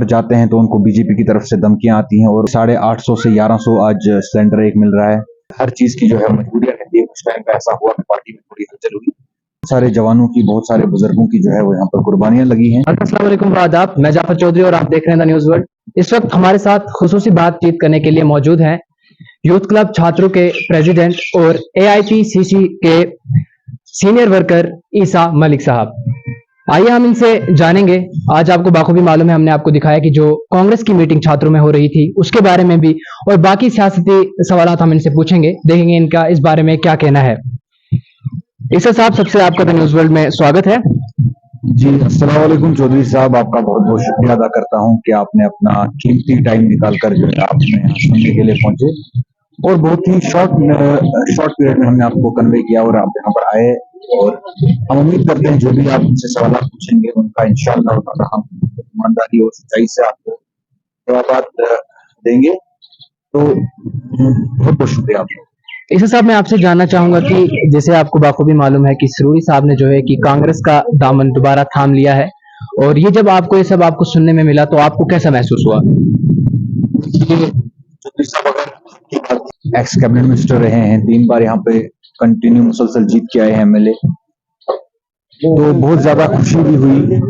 जाते हैं तो उनको बीजेपी की तरफ से धमकियां आती हैं और 850 से 1100 आज सिलेंडर एक मिल रहा है। हर चीज की जो है मजबूरियां रहती है। कुछ टाइम पे ऐसा हुआ कि पार्टी में थोड़ी हलचल हुई, बहुत सारे जवानों की, बहुत सारे बुजुर्गों की जो है वो यहाँ पर कुर्बानियां लगी हैं। अस्सलाम वालेकुम आदाब, मैं जाफर चौधरी और आप देख रहे हैं द न्यूज़ वर्ल्ड। इस वक्त हमारे साथ खुसूसी बातचीत करने के लिए मौजूद हैं यूथ क्लब छात्रों के प्रेसिडेंट और एआईपीसीसी के सीनियर वर्कर ईसा मलिक साहब। आइए हम इनसे जानेंगे। आज आपको बाखूबी मालूम है, हमने आपको दिखाया कि जो कांग्रेस की मीटिंग छात्रों में हो रही थी उसके बारे में भी और बाकी सियासती सवालात हम इनसे पूछेंगे, देखेंगे इनका इस बारे में क्या कहना है। ईसा साहब, सबसे आपका द न्यूज़ वर्ल्ड में स्वागत है। जी, अस्सलाम वालेकुम चौधरी साहब, आपका बहुत बहुत शुक्रिया अदा करता हूं कि आपने अपना कीमती टाइम निकाल कर जो है आपने यहाँ सुनने के लिए पहुंचे और बहुत ही शॉर्ट पीरियड में हमने आपको कन्वे किया और आप यहाँ पर आए। और हम उम्मीद करते हैं जो भी आप उनसे सवाल पूछेंगे उनका इंशाअल्लाह ताला हम ईमानदारी और सच्चाई से आपको जवाब देंगे। तो बहुत बहुत शुक्रिया आपका। ईसा साहब, मैं आपसे जानना चाहूंगा कि जैसे आपको बाखूबी मालूम है कि सरूरी साहब ने जो है कि कांग्रेस का दामन दोबारा थाम लिया है, और ये जब आपको ये सब आपको सुनने में मिला तो आपको कैसा महसूस हुआ? चौधरी साहब, अगर एक्स कैबिनेट मिनिस्टर रहे हैं, 3 बार यहाँ पे कंटिन्यू मुसलसल जीत के आए हैं एमएलए, तो बहुत ज्यादा खुशी भी हुई,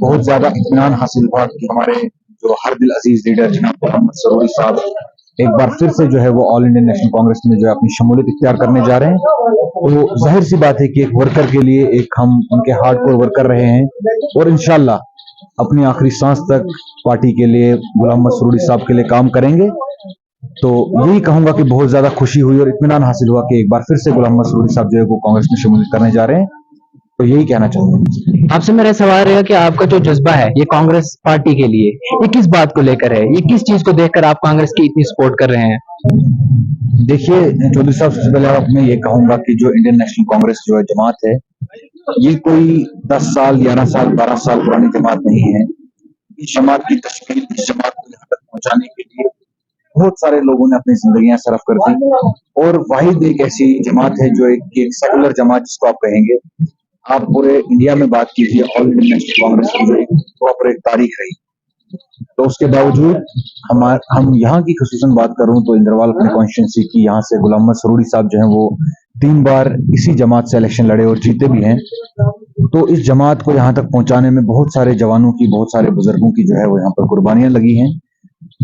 बहुत ज्यादा इत्मीनान हासिल हुआ कि हमारे जो हर दिल अजीज लीडर जनाब मोहम्मद सरूरी साहब एक बार फिर से जो है वो ऑल इंडियन नेशनल कांग्रेस में जो है अपनी शमूलियत इख्तियार करने जा रहे हैं। तो जाहिर सी बात है कि एक वर्कर के लिए एक हम उनके हार्डकोर वर्कर रहे हैं और इंशाल्लाह अपनी आखिरी सांस तक पार्टी के लिए गुलाम मोहम्मद सरूरी साहब के लिए काम करेंगे। तो यही कहूंगा कि बहुत ज्यादा खुशी हुई और इत्मीनान हासिल हुआ कि एक बार फिर से गुलाम मोहम्मद सरूरी साहब जो है वो कांग्रेस में शमूलियत करने जा रहे हैं। तो यही कहना चाहूंगा। आपसे मेरा सवाल रहेगा कि आपका जो जज्बा है ये कांग्रेस पार्टी के लिए, ये किस बात को लेकर है? ये किस चीज को देखकर आप कांग्रेस की इतनी सपोर्ट कर रहे हैं? देखिए चौधरी साहब, सबसे पहले आप मैं ये कहूंगा कि जो इंडियन नेशनल कांग्रेस जो है जमात है, ये कोई 10 साल 11 साल 12 साल पुरानी जमात नहीं है। इस जमात की तश्कील, इस जमात को यहाँ तक पहुंचाने के लिए बहुत सारे लोगों ने अपनी जिंदगियां सरफ कर दी और वाहिद एक ऐसी जमात है जो एक सेकुलर जमात जिसको आप कहेंगे। आप पूरे इंडिया में बात कीजिए, ऑल इंडियन नेशनल कांग्रेस की जो प्रॉपर एक तारीख रही, तो उसके बावजूद हम यहाँ की खुसूसन बात करूं तो इंद्रवाल अपने कॉन्स्टिट्यूंसी की, यहाँ से गुलाम मोहम्मद सरूरी साहब जो हैं वो 3 बार इसी जमात से इलेक्शन लड़े और जीते भी हैं। तो इस जमात को यहाँ तक पहुंचाने में बहुत सारे जवानों की, बहुत सारे बुजुर्गों की जो है वो यहाँ पर कुर्बानियां लगी हैं।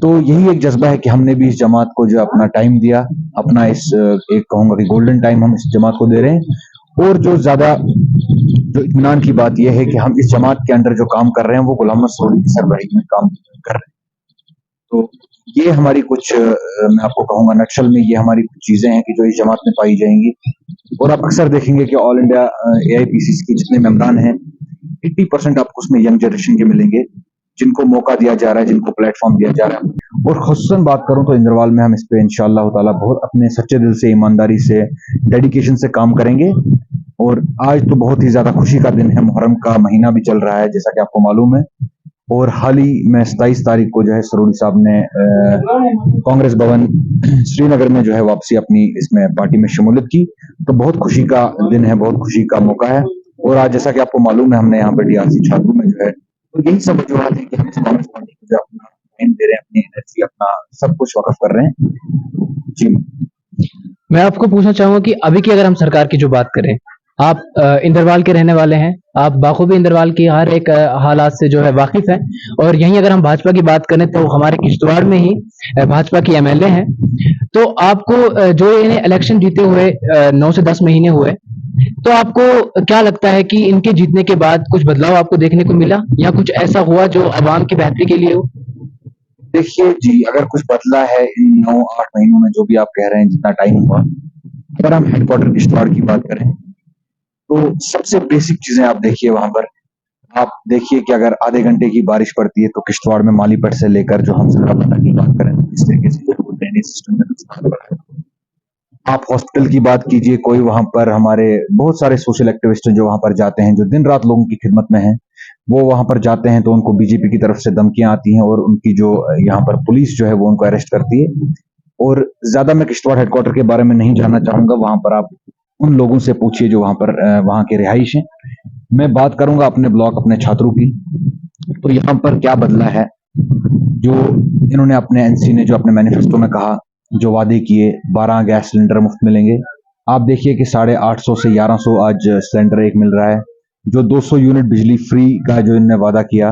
तो यही एक जज्बा है कि हमने भी इस जमात को जो अपना टाइम दिया, अपना इस एक कहूंगा कि गोल्डन टाइम हम इस जमात को दे रहे हैं। और जो ज्यादा जो इत्मीनान की बात यह है कि हम इस जमात के अंदर जो काम कर रहे हैं वो गुलाम मोहम्मद सरूरी की सरबराही में काम कर रहे हैं। तो ये हमारी कुछ मैं आपको कहूंगा नक्शल में ये हमारी कुछ चीजें हैं कि जो इस जमात में पाई जाएंगी। और आप अक्सर देखेंगे कि ऑल इंडिया एआईपीसीसी के जितने मेंबरान हैं 80% आपको उसमें यंग जनरेशन के मिलेंगे, जिनको मौका दिया जा रहा है, जिनको प्लेटफॉर्म दिया जा रहा है। और खुसूसन बात करूं तो इंद्रवाल में हम इस पे इंशाअल्लाह ताला बहुत अपने सच्चे दिल से, ईमानदारी से, डेडिकेशन से काम करेंगे। और आज तो बहुत ही ज्यादा खुशी का दिन है, मुहर्रम का महीना भी चल रहा है जैसा कि आपको मालूम है। और हाल ही में 27 तारीख को जो है सरूरी साहब ने कांग्रेस भवन श्रीनगर में जो है वापसी अपनी इसमें पार्टी में शमूलियत की। तो बहुत खुशी का दिन है, बहुत खुशी का मौका है। और आज जैसा कि आपको मालूम है हमने यहाँ पर डीआरसी छात्रों में जो है, तो यही सब वजूहत है कि हम इस कांग्रेस पार्टी को जो अपना टाइम दे रहे हैं, अपनी एनर्जी, अपना सब कुछ वक्फ कर रहे हैं। जी, मैं आपको पूछना चाहूंगा कि अभी की अगर हम सरकार की जो बात करें, आप इंदरवाल के रहने वाले हैं, आप बाखूबी इंदरवाल की हर एक हालात से जो है वाकिफ हैं, और यहीं अगर हम भाजपा की बात करें तो हमारे किश्तवाड़ में ही भाजपा की एमएलए हैं। तो आपको जो इन्हें इलेक्शन जीते हुए 9 से 10 महीने हुए, तो आपको क्या लगता है कि इनके जीतने के बाद कुछ बदलाव आपको देखने को मिला या कुछ ऐसा हुआ जो आवाम की बेहतरी के लिए हो? देखिए जी, अगर कुछ बदला है इन 9-8 महीनों में, जो भी आप कह रहे हैं जितना टाइम हुआ, अगर हम हेडक्वार्टर किश्तवाड़ की बात करें तो सबसे बेसिक चीजें आप देखिए वहां पर। आप देखिए कि अगर आधे घंटे की बारिश पड़ती है तो किश्तवाड़ में मालीपट से लेकर जो हम सरापटा की बात करें तो इस तरीके से ड्रेनेज सिस्टम में नुकसान पड़ा है। आप हॉस्पिटल की बात कीजिए, कोई वहां पर हमारे बहुत सारे सोशल एक्टिविस्ट जो वहां पर जाते हैं, जो दिन रात लोगों की खिदमत में हैं, वो वहां पर जाते हैं तो उनको बीजेपी की तरफ से धमकियां आती हैं और उनकी जो यहाँ पर पुलिस जो है वो उनको अरेस्ट करती है। और ज्यादा मैं किश्तवाड़ हेडक्वार्टर के बारे में नहीं जानना चाहूंगा, वहां पर आप उन लोगों से पूछिए जो वहां पर वहां के रिहाइश हैं। मैं बात करूंगा अपने ब्लॉक, अपने छात्रों की। तो यहाँ पर क्या बदला है, जो इन्होंने अपने एनसी ने जो अपने मैनिफेस्टो में कहा, जो वादे किए, 12 गैस सिलेंडर मुफ्त मिलेंगे। आप देखिए कि 850 से 1100 आज सिलेंडर एक मिल रहा है। जो 200 यूनिट बिजली फ्री का जो इन्होंने वादा किया,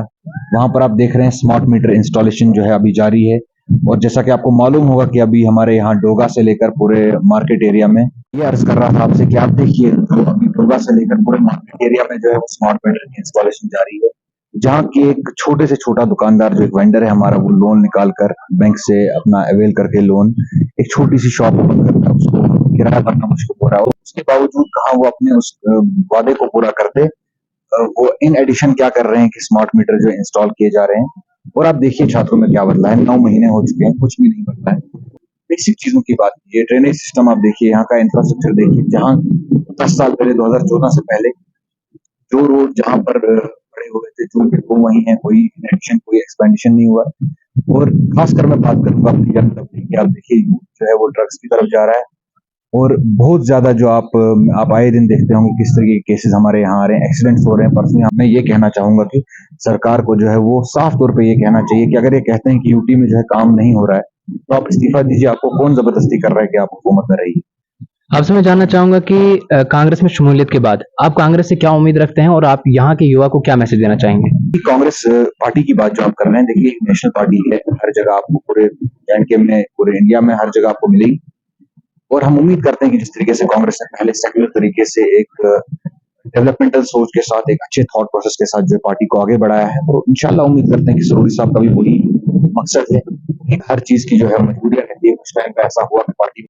वहां पर आप देख रहे हैं स्मार्ट मीटर इंस्टॉलेशन जो है अभी जारी है। और जैसा कि आपको मालूम होगा कि अभी हमारे यहाँ डोगा से लेकर पूरे मार्केट एरिया में, ये अर्ज कर रहा था आपसे कि आप देखिए जो अभी डोगा से लेकर पूरे मार्केट एरिया में जो है वो स्मार्ट मीटर की इंस्टॉलेशन जारी है। जहाँ की एक छोटे से छोटा दुकानदार जो एक वेंडर है हमारा, वो लोन निकाल कर बैंक से अपना अवेल करके लोन एक छोटी सी शॉप ओपन करता है, उसको किराया भरना मुश्किल हो रहा है और उसके बावजूद कहाँ वो अपने उस वादे को पूरा करते। वो इन एडिशन क्या कर रहे हैं कि स्मार्ट मीटर जो इंस्टॉल किए जा रहे हैं। और आप देखिए छात्रों में क्या बदला है, 9 महीने हो चुके हैं, कुछ भी नहीं बदला है। बेसिक चीजों की बात कीजिए, ड्रेनेज सिस्टम आप देखिए, यहाँ का इंफ्रास्ट्रक्चर देखिए, जहाँ 10 साल पहले 2014 से पहले जो रोड जहाँ पर पड़े हुए थे जो वो वही है, कोई एडिशन कोई एक्सपेंडिशन नहीं हुआ। और खासकर मैं बात करूंगा अपनी जनता की कि आप देखिए यूथ जो है वो ड्रग्स की तरफ जा रहा है। और बहुत ज्यादा जो आप आए दिन देखते होंगे किस तरह के केसेस हमारे यहाँ आ रहे हैं, एक्सीडेंट्स हो रहे हैं। परसों मैं ये कहना चाहूंगा कि सरकार को जो है वो साफ तौर पे ये कहना चाहिए कि अगर ये कहते हैं कि यूटी में जो है काम नहीं हो रहा है तो आप इस्तीफा दीजिए। आपको कौन जबरदस्ती कर रहा है कि आप हुकूमत में रहिए। आपसे मैं जानना चाहूंगा कि कांग्रेस में शमूलियत के बाद आप कांग्रेस से क्या उम्मीद रखते हैं और आप यहाँ के युवा को क्या मैसेज देना चाहेंगे? कांग्रेस पार्टी की बात जो आप कर रहे हैं, देखिए एक नेशनल पार्टी है, हर जगह आपको पूरे एनके में, पूरे इंडिया में हर जगह आपको मिलेगी। और हम उम्मीद करते हैं कि जिस तरीके से कांग्रेस ने पहले सेक्युलर तरीके से एक डेवलपमेंटल सोच के साथ, एक अच्छे थॉट प्रोसेस के साथ जो पार्टी को आगे बढ़ाया है, तो इंशाल्लाह उम्मीद करते हैं कि सरूरी साहब का भी वही मकसद है। हर चीज की जो है मजबूरियां रहती है, कुछ टाइम पे ऐसा हुआ कि पार्टी